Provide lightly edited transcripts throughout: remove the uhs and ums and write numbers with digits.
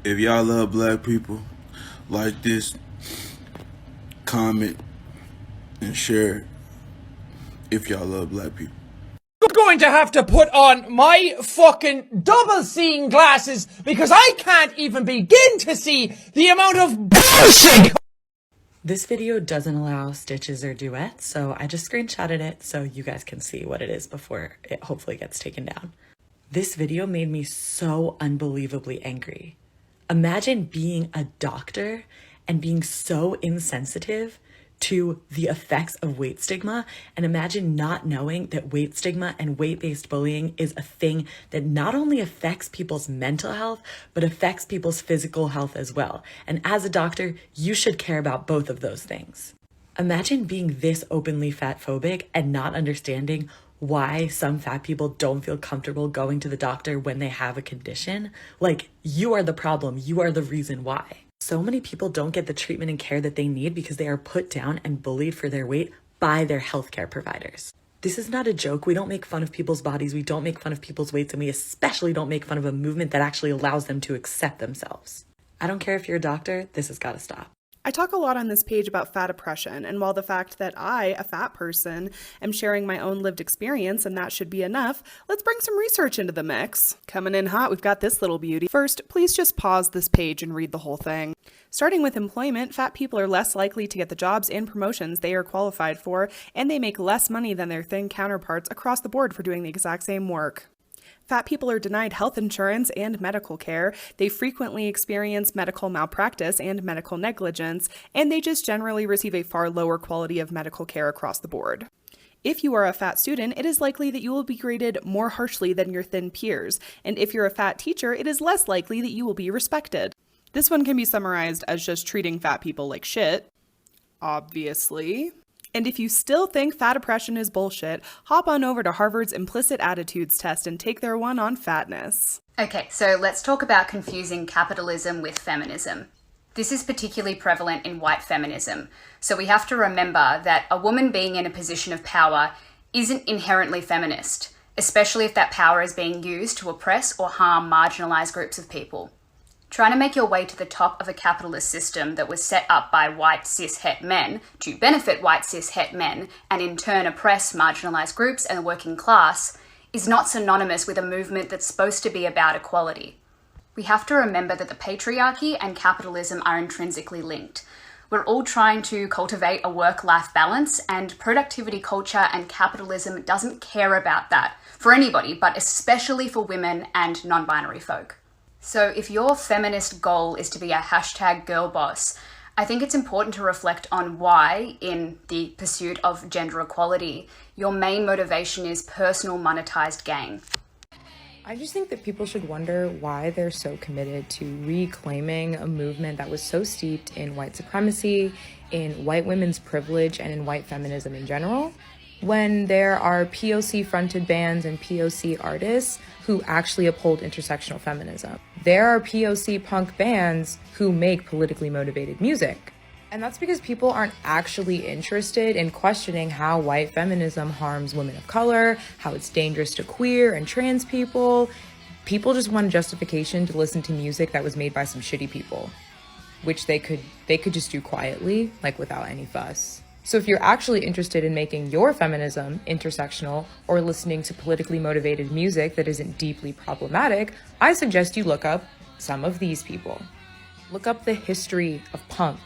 If y'all love black people, like this, comment, and share it if y'all love black people. I'm going to have to put on my fucking double seeing glasses because I can't even begin to see the amount of bullshit. This video doesn't allow stitches or duets, so I just screenshotted it so you guys can see what it is before it hopefully gets taken down. This video made me so unbelievably angry. Imagine being a doctor and being so insensitive to the effects of weight stigma, and imagine not knowing that weight stigma and weight-based bullying is a thing that not only affects people's mental health, but affects people's physical health as well. And as a doctor, you should care about both of those things. Imagine being this openly fat phobic and not understanding why some fat people don't feel comfortable going to the doctor when they have a condition. Like, you are the problem, you are the reason why. So many people don't get the treatment and care that they need because they are put down and bullied for their weight by their healthcare providers. This is not a joke. We don't make fun of people's bodies. We don't make fun of people's weights, and we especially don't make fun of a movement that actually allows them to accept themselves. I don't care if you're a doctor, this has got to stop. I talk a lot on this page about fat oppression, and while the fact that I, a fat person, am sharing my own lived experience and that should be enough, let's bring some research into the mix. Coming in hot, we've got this little beauty. First, please just pause this page and read the whole thing. Starting with employment, fat people are less likely to get the jobs and promotions they are qualified for, and they make less money than their thin counterparts across the board for doing the exact same work. Fat people are denied health insurance and medical care, they frequently experience medical malpractice and medical negligence, and they just generally receive a far lower quality of medical care across the board. If you are a fat student, it is likely that you will be graded more harshly than your thin peers, and if you're a fat teacher, it is less likely that you will be respected. This one can be summarized as just treating fat people like shit, obviously. And if you still think fat oppression is bullshit, hop on over to Harvard's Implicit Attitudes test and take their one on fatness. Okay, so let's talk about confusing capitalism with feminism. This is particularly prevalent in white feminism, so we have to remember that a woman being in a position of power isn't inherently feminist, especially if that power is being used to oppress or harm marginalized groups of people. Trying to make your way to the top of a capitalist system that was set up by white cis-het men to benefit white cis-het men and in turn oppress marginalized groups and the working class is not synonymous with a movement that's supposed to be about equality. We have to remember that the patriarchy and capitalism are intrinsically linked. We're all trying to cultivate a work-life balance, and productivity culture and capitalism doesn't care about that for anybody, but especially for women and non-binary folk. So if your feminist goal is to be a #girlboss, I think it's important to reflect on why, in the pursuit of gender equality, your main motivation is personal monetized gain. I just think that people should wonder why they're so committed to reclaiming a movement that was so steeped in white supremacy, in white women's privilege, and in white feminism in general, when there are POC-fronted bands and POC artists who actually uphold intersectional feminism. There are POC punk bands who make politically motivated music. And that's because people aren't actually interested in questioning how white feminism harms women of color, how it's dangerous to queer and trans people. People just want justification to listen to music that was made by some shitty people, which they could just do quietly, like without any fuss. So if you're actually interested in making your feminism intersectional or listening to politically motivated music that isn't deeply problematic, I suggest you look up some of these people. Look up the history of punk.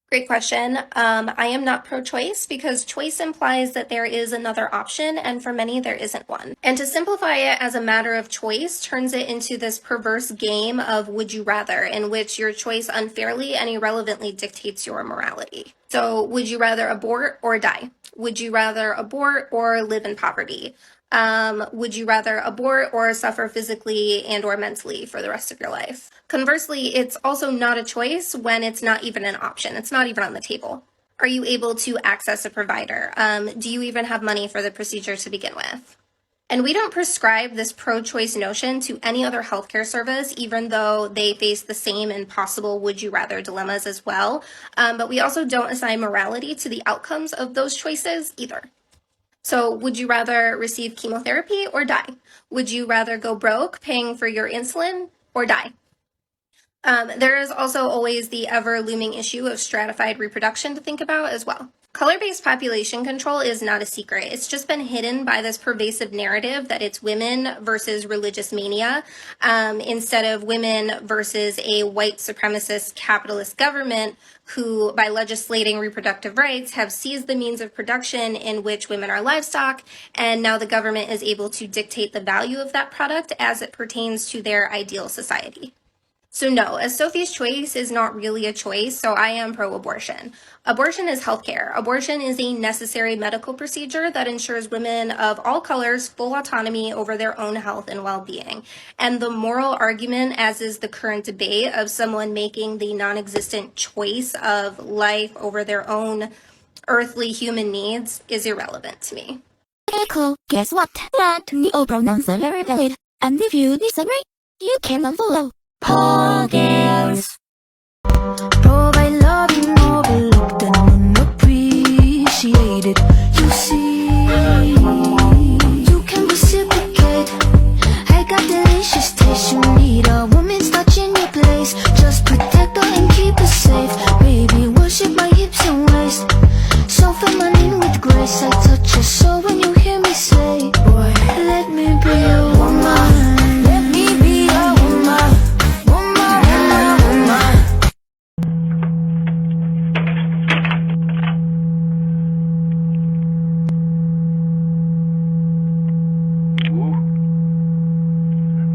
Great question. I am not pro-choice because choice implies that there is another option, and for many there isn't one. And to simplify it as a matter of choice turns it into this perverse game of would you rather, in which your choice unfairly and irrelevantly dictates your morality. So would you rather abort or die? Would you rather abort or live in poverty? Would you rather abort or suffer physically and or mentally for the rest of your life? Conversely, it's also not a choice when it's not even an option. It's not even on the table. Are you able to access a provider? Do you even have money for the procedure to begin with? And we don't prescribe this pro-choice notion to any other healthcare service, even though they face the same impossible would you rather dilemmas as well. But we also don't assign morality to the outcomes of those choices either. So would you rather receive chemotherapy or die? Would you rather go broke paying for your insulin or die? There is also always the ever-looming issue of stratified reproduction to think about as well. Color-based population control is not a secret. It's just been hidden by this pervasive narrative that it's women versus religious mania, instead of women versus a white supremacist capitalist government who, by legislating reproductive rights, have seized the means of production in which women are livestock, and now the government is able to dictate the value of that product as it pertains to their ideal society. So no, a Sophie's choice is not really a choice, so I am pro-abortion. Abortion is healthcare. Abortion is a necessary medical procedure that ensures women of all colors full autonomy over their own health and well-being. And the moral argument, as is the current debate, of someone making the non-existent choice of life over their own earthly human needs is irrelevant to me. Okay, cool. Guess what? That the old pronouns are very valid. And if you disagree, you can unfollow. Girls. Provide loving overlooked and unappreciated. You see, you can reciprocate. I got delicious taste. You need a woman's touch in your place. Just protect her and keep her safe. Baby, worship my hips and waist. So feminine with grace. I touch your soul when you hear me say, boy, let me be a woman. Let me be a woman.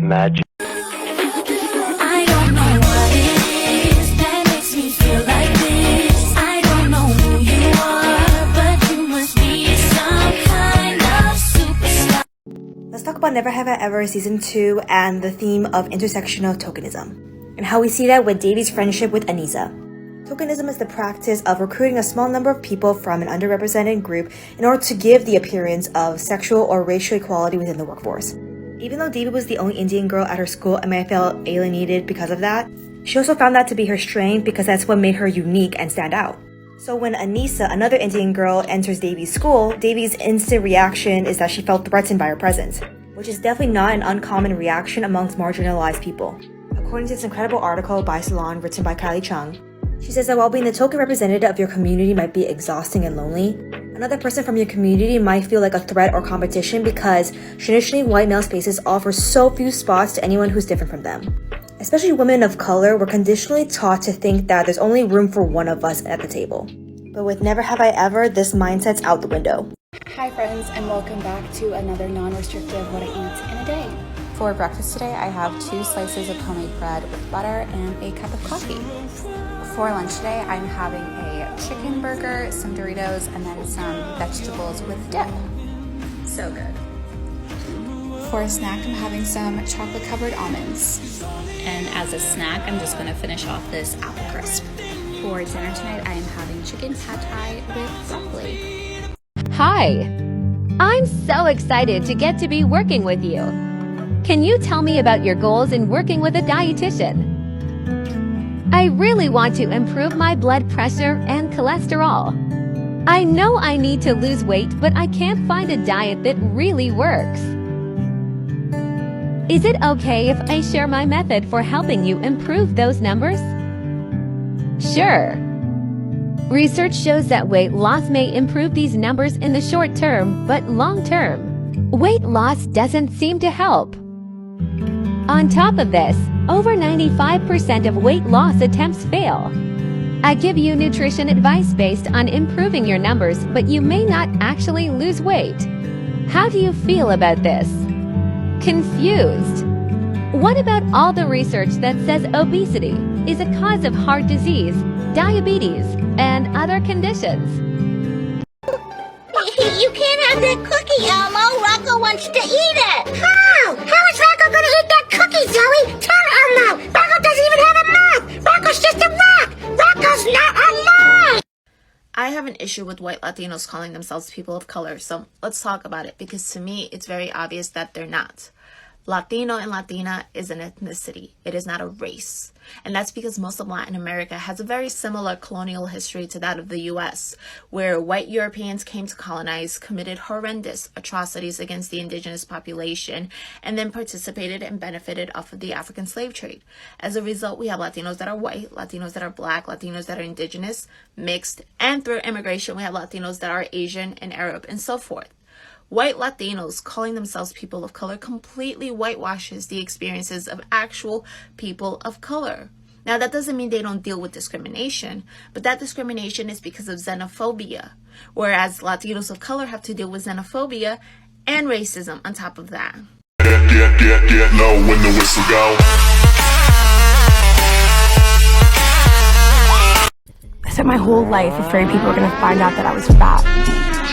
Magic. I don't know what it is that makes me feel like this. I don't know who you are, but you must be some kind of superstar. Let's talk about Never Have I Ever Season 2 and the theme of intersectional tokenism, and how we see that with Davy's friendship with Anissa. Tokenism is the practice of recruiting a small number of people from an underrepresented group in order to give the appearance of sexual or racial equality within the workforce. Even though Davy was the only Indian girl at her school and may have felt alienated because of that, she also found that to be her strength because that's what made her unique and stand out. So when Anissa, another Indian girl, enters Davy's school, Davy's instant reaction is that she felt threatened by her presence, which is definitely not an uncommon reaction amongst marginalized people. According to this incredible article by Salon written by Kylie Chung, she says that while being the token representative of your community might be exhausting and lonely, another person from your community might feel like a threat or competition because traditionally white male spaces offer so few spots to anyone who's different from them. Especially women of color were conditionally taught to think that there's only room for one of us at the table. But with Never Have I Ever, this mindset's out the window. Hi friends, and welcome back to another non-restrictive What I Eat in a Day. For breakfast today, I have 2 slices of homemade bread with butter and a cup of coffee. For lunch today, I'm having a chicken burger, some Doritos, and then some vegetables with dip. So good. For a snack, I'm having some chocolate-covered almonds. And as a snack, I'm just going to finish off this apple crisp. For dinner tonight, I am having chicken pad thai with broccoli. Hi! I'm so excited to get to be working with you. Can you tell me about your goals in working with a dietitian? I really want to improve my blood pressure and cholesterol. I know I need to lose weight, but I can't find a diet that really works. Is it okay if I share my method for helping you improve those numbers? Sure. Research shows that weight loss may improve these numbers in the short term, but long term, weight loss doesn't seem to help. On top of this, over 95% of weight loss attempts fail. I give you nutrition advice based on improving your numbers, but you may not actually lose weight. How do you feel about this? Confused? What about all the research that says obesity is a cause of heart disease, diabetes, and other conditions? You can't have that cookie, Elmo. Rocco wants to eat it. How? How is Rocco going to eat that cookie, Zoe? Tell Elmo. Rocco doesn't even have a mouth. Rocco's just a rock. Rocco's not alive. I have an issue with white Latinos calling themselves people of color, so let's talk about it, because to me, it's very obvious that they're not. Latino and Latina is an ethnicity. It is not a race. And that's because most of Latin America has a very similar colonial history to that of the US, where white Europeans came to colonize, committed horrendous atrocities against the indigenous population, and then participated and benefited off of the African slave trade. As a result, we have Latinos that are white, Latinos that are black, Latinos that are indigenous, mixed, and through immigration, we have Latinos that are Asian and Arab and so forth. White Latinos calling themselves people of color completely whitewashes the experiences of actual people of color. Now, that doesn't mean they don't deal with discrimination, but that discrimination is because of xenophobia, whereas Latinos of color have to deal with xenophobia and racism on top of that. Get low when the whistle go. I spent my whole life afraid people were gonna find out that I was fat.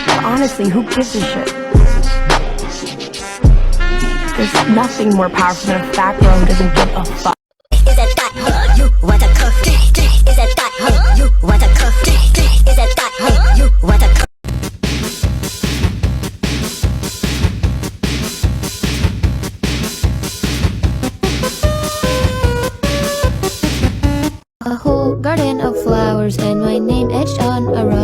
But honestly, who gives a shit? There's nothing more powerful than a fat girl who doesn't give a fuck. Is it that you want a cuff? Is it that you want a cuff? Is it that you want a cuff? A whole garden of flowers and my name etched on a rug.